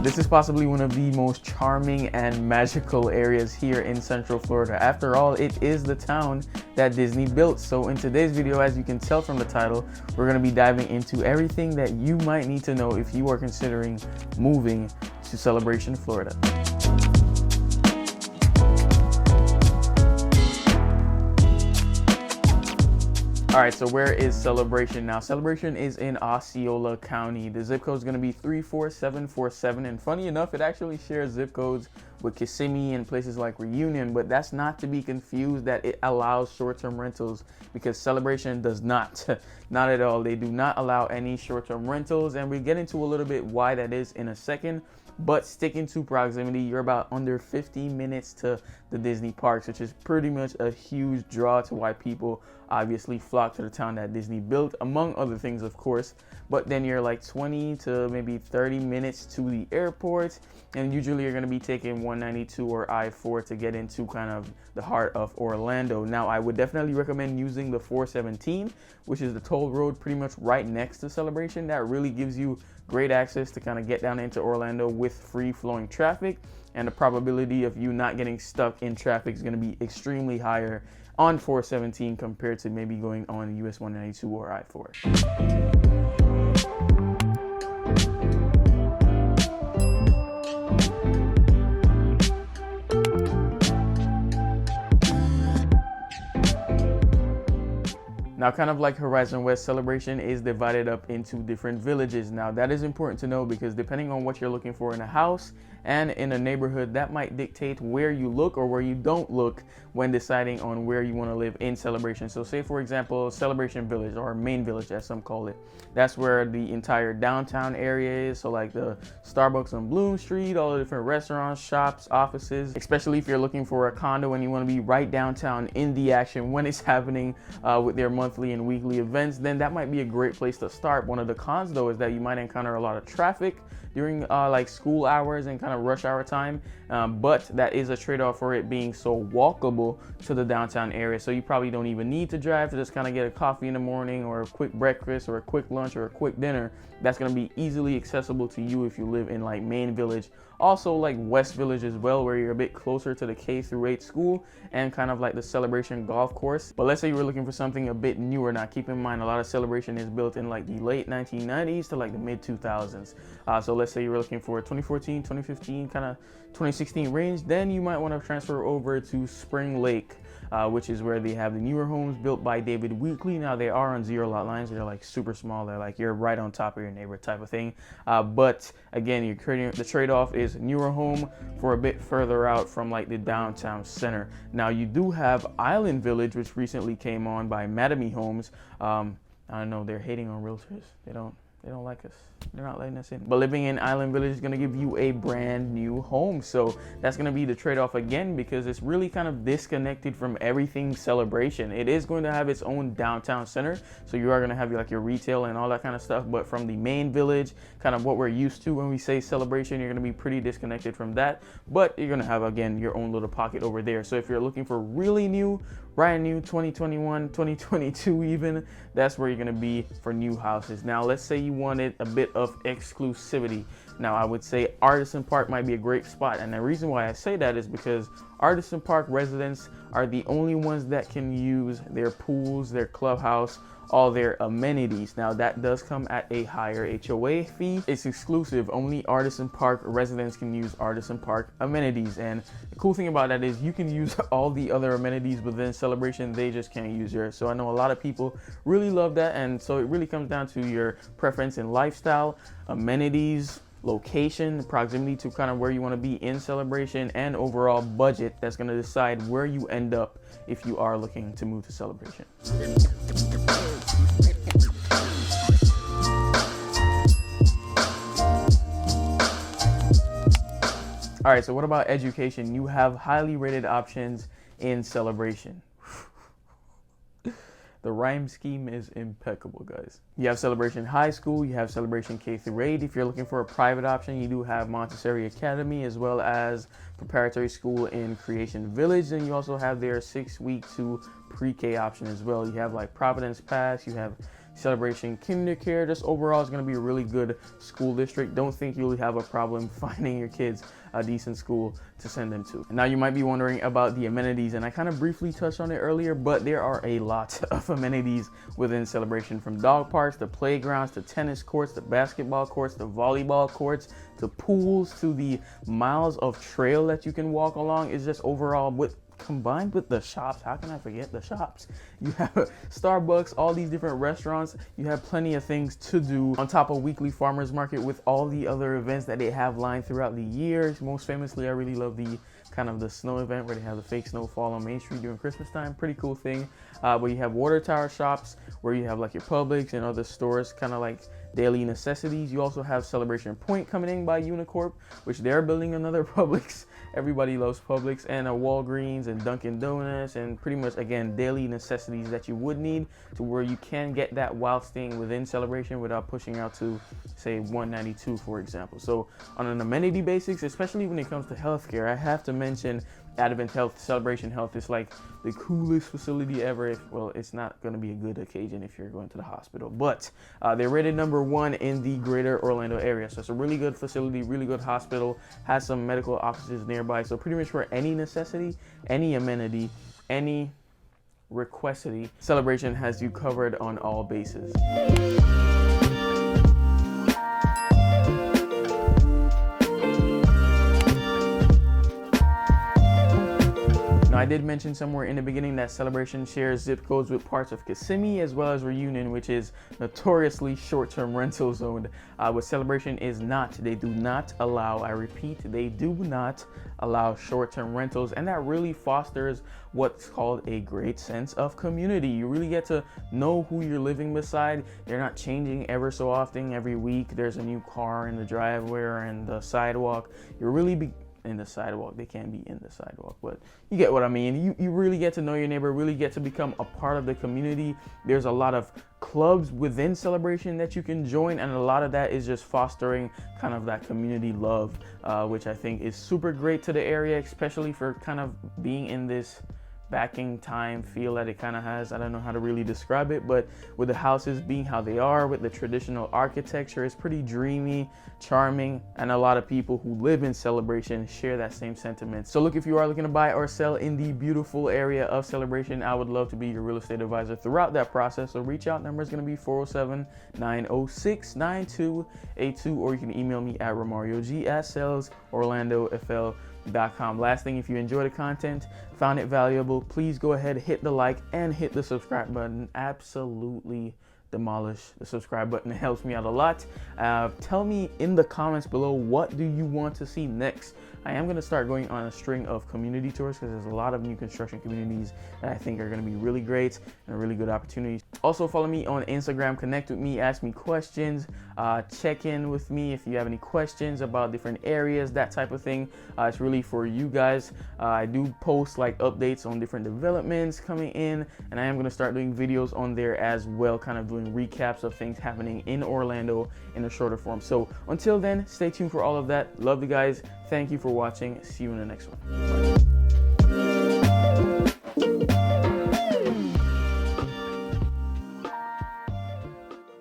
This is possibly one of the most charming and magical areas here in Central Florida. After all, it is the town that Disney built. So in today's video, as you can tell from the title, we're going to be diving into everything that you might need to know if you are considering moving to Celebration, Florida. All right, so where is Celebration now? Celebration is in Osceola County. The zip code is going to be 34747, and funny enough, it actually shares zip codes with Kissimmee and places like Reunion, but that's not to be confused that it allows short-term rentals, because Celebration does not. Not at all. They do not allow any short-term rentals, and we get into a little bit why that is in a second. But sticking to proximity, you're about under 50 minutes to the Disney parks, which is pretty much a huge draw to why people obviously flock to the town that Disney built, among other things, of course. But then you're like 20 to maybe 30 minutes to the airport, and usually you're going to be taking 192 or I-4 to get into kind of the heart of Orlando. Now, I would definitely recommend using the 417, which is the toll road pretty much right next to Celebration. That really gives you great access to kind of get down into Orlando with free flowing traffic, and the probability of you not getting stuck in traffic is going to be extremely higher on 417 compared to maybe going on US 192 or I-4. Now, kind of like Horizon West, Celebration is divided up into different villages. Now, that is important to know because depending on what you're looking for in a house and in a neighborhood, that might dictate where you look or where you don't look when deciding on where you want to live in Celebration. So say, for example, Celebration Village, or Main Village as some call it. That's where the entire downtown area is. So like the Starbucks on Bloom Street, all the different restaurants, shops, offices, especially if you're looking for a condo and you want to be right downtown in the action when it's happening with their monthly and weekly events, then that might be a great place to start. One of the cons though is that you might encounter a lot of traffic during like school hours and kind of rush hour time, but that is a trade-off for it being so walkable to the downtown area. So you probably don't even need to drive to just kind of get a coffee in the morning or a quick breakfast or a quick lunch or a quick dinner. That's going to be easily accessible to you if you live in like Main Village. Also like West Village as well, where you're a bit closer to the K-8 school and kind of like the Celebration golf course. But let's say you were looking for something a bit newer. Now keep in mind, a lot of Celebration is built in like the late 1990s to like the mid 2000s. So let's say you were looking for 2014, 2015, kind of 2016 range, then you might want to transfer over to Spring Lake, which is where they have the newer homes built by David Weekley. Now they are on zero lot lines. They're like super small. They're like you're right on top of your neighbor type of thing. But again, you're creating the trade-off is newer home for a bit further out from like the downtown center. Now you do have Island Village, which recently came on by Mattamy Homes. I don't know, they're hating on realtors. They don't like us. They're not letting us in. But living in Island Village is going to give you a brand new home. So that's going to be the trade-off again, because it's really kind of disconnected from everything Celebration. It is going to have its own downtown center. So you are going to have like your retail and all that kind of stuff. But from the Main Village, kind of what we're used to when we say Celebration, you're going to be pretty disconnected from that. But you're going to have, again, your own little pocket over there. So if you're looking for really new, brand new 2021, 2022 even, that's where you're going to be for new houses. Now, let's say you wanted a bit of exclusivity. Now, I would say Artisan Park might be a great spot. And the reason why I say that is because Artisan Park residents are the only ones that can use their pools, their clubhouse, all their amenities. Now that does come at a higher HOA fee. It's exclusive. Only Artisan Park residents can use Artisan Park amenities. And the cool thing about that is you can use all the other amenities within Celebration. They just can't use yours. So I know a lot of people really love that. And so it really comes down to your preference in lifestyle, amenities, location, proximity to kind of where you want to be in Celebration, and overall budget. That's going to decide where you end up if you are looking to move to Celebration. All right, so what about education? You have highly rated options in Celebration. The rhyme scheme is impeccable, guys. You have Celebration High School, you have Celebration K-8. If you're looking for a private option, you do have Montessori Academy, as well as preparatory school in Creation Village. And you also have their 6-week to pre-K option as well. You have like Providence Pass, you have Celebration KinderCare. Just overall, it's going to be a really good school district. Don't think you'll have a problem finding your kids a decent school to send them to. Now you might be wondering about the amenities, and I kind of briefly touched on it earlier, but there are a lot of amenities within Celebration, from dog parks to playgrounds to tennis courts to basketball courts to volleyball courts to pools to the miles of trail that you can walk along. It's just overall, combined with the shops, how can I forget the shops? You have Starbucks, all these different restaurants. You have plenty of things to do on top of weekly farmers market with all the other events that they have lined throughout the year. Most famously, I really love the kind of the snow event where they have the fake snow fall on Main Street during Christmas time. Pretty cool thing. But you have water tower shops where you have like your Publix and other stores, kind of like daily necessities. You also have Celebration Point coming in by Unicorp, which they're building another Publix. Everybody loves Publix, and a Walgreens and Dunkin' Donuts, and pretty much, again, daily necessities that you would need, to where you can get that while staying within Celebration without pushing out to, say, 192, for example. So on an amenity basis, especially when it comes to healthcare, I have to mention Advent Health. Celebration Health is like the coolest facility ever. Well, it's not going to be a good occasion if you're going to the hospital, but they're rated #1 in the greater Orlando area. So it's a really good facility, really good hospital, has some medical offices nearby. So pretty much for any necessity, any amenity, any requesity, Celebration has you covered on all bases. I did mention somewhere in the beginning that Celebration shares zip codes with parts of Kissimmee as well as Reunion, which is notoriously short-term rental zoned. What Celebration is not, they do not allow, I repeat, they do not allow short-term rentals, and that really fosters what's called a great sense of community. You really get to know who you're living beside. They're not changing ever so often. Every week there's a new car in the driveway or in the sidewalk. You're really in the sidewalk. They can't be in the sidewalk, but you get what I mean. You really get to know your neighbor, really get to become a part of the community. There's a lot of clubs within Celebration that you can join, and a lot of that is just fostering kind of that community love, which I think is super great to the area, especially for kind of being in this backing time feel that it kind of has. I don't know how to really describe it, but with the houses being how they are, with the traditional architecture, it's pretty dreamy, charming, and a lot of people who live in Celebration share that same sentiment. So look, if you are looking to buy or sell in the beautiful area of Celebration, I would love to be your real estate advisor throughout that process. So reach out. Number is going to be 407-906-9282, or you can email me at romariog@salesorlandofl.com. Last thing, if you enjoy the content, found it valuable, please go ahead, hit the like and hit the subscribe button. Absolutely demolish the subscribe button. It helps me out a lot. Tell me in the comments below, what do you want to see next? I am going to start going on a string of community tours because there's a lot of new construction communities that I think are going to be really great and really good opportunities. Also follow me on Instagram, connect with me, ask me questions, check in with me if you have any questions about different areas, that type of thing. It's really for you guys. I do post like updates on different developments coming in, and I am going to start doing videos on there as well, kind of doing recaps of things happening in Orlando in a shorter form. So until then, stay tuned for all of that. Love you guys. Thank you for watching. See you in the next one. Bye.